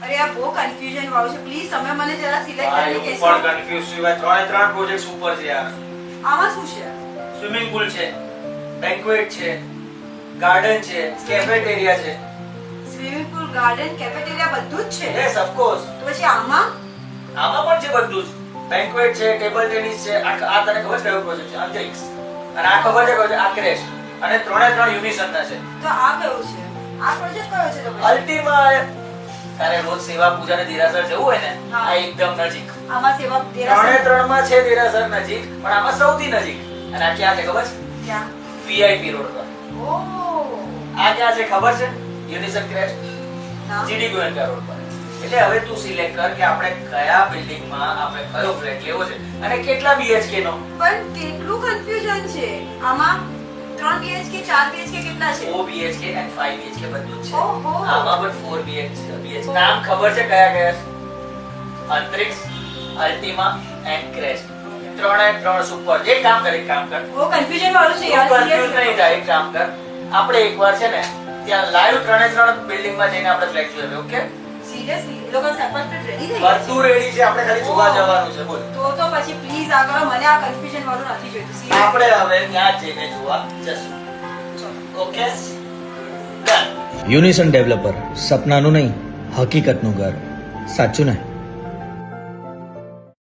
અરે આ બહુ કન્ફ્યુઝન વાળું છે, પ્લીઝ તમે મને જરા સિલેક્ટ ભાઈ કરીને હું કહેશો. પણ કન્ફ્યુઝ છું ભાઈ, ત્રણ પ્રોજેક્ટ્સ ઉપર છે યાર. આમાં શું છે? સ્વિમિંગ પૂલ છે, બેન્ક્વેટ છે, ગાર્ડન છે, કેફેટેરિયા છે. સ્વિમિંગ પૂલ, ગાર્ડન, કેફેટેરિયા બધું જ છે. Yes of course. તો પછી આમાં આમાં પણ છે બધું જ. બેન્ક્વેટ છે, ટેબલ ટેનિસ છે. આ તને ખબર છે કયો પ્રોજેક્ટ છે? અંતરિક્ષ. અને આ ખબર છે કયો છે? આ ક્રેશ. અને ત્રણે ત્રણ યુનિસનના છે. તો આ કયું છે? આ પ્રોજેક્ટ કયો છે તો પછી? અલ્ટીમા તારે રોજ સેવા પૂજા ને દેરાસર જવું હોય ને, હા. આ એકદમ નજીક. આમાં સેવા ત્રણે દેરાસર ત્રણમાં છે દેરાસર નજીક, પણ આમાં સૌથી નજીક. અને આ ક્યાં છે ખબર છે? ક્યાં? VIP રોડ પર. ઓહ આ ક્યાં છે ખબર છે? યુનિસન ક્રેશ. ના. GD ગોયનકા રોડ પર. એટલે હવે તું સિલેક્ટ કર કે આપણે કયા બિલ્ડિંગમાં આપણે કયો ફ્લેટ લેવો છે અને કેટલા BHK નો. પણ કેટલું કન્ફ્યુઝન છે આમાં. 3 BHK 4 BHK કેટલા છે? 4 BHK and 5 BHK બધું જ છે. ઓહો. આમાં પણ 4 BHK. નામ ખબર છે કયા કયા છે? અંતરિક્ષ, અલ્ટીમા એન્ડ ક્રેશ. ત્રણે ત્રણ સુપર. એક કામ કર. બહુ કન્ફ્યુઝન વાળું છે યાર. કન્ફ્યુઝ નહીં થાય. એક કામ કર, આપણે એકવાર છે ને ત્યાં લાઈવ ત્રણે ત્રણ બિલ્ડિંગમાં જઈને આપણે ફ્લેટ જોઈએ. ઓકે? સિરિયસલી એ લોકો સેપરેટ રેડી થઈ બધું રેડી છે, આપણે ખાલી જોવા જવાનું છે. બોલ. તો પછી પ્લીઝ આ કરો, મને આ કન્ફ્યુઝન વાળું નથી જોઈતું. Seriously. આપણે હવે ત્યાં જઈને જોવા જશું. ઓકે? ડન. યુનિસન ડેવલપર, સપનાનું નહીં હકીકતનું ઘર. સાચું ને?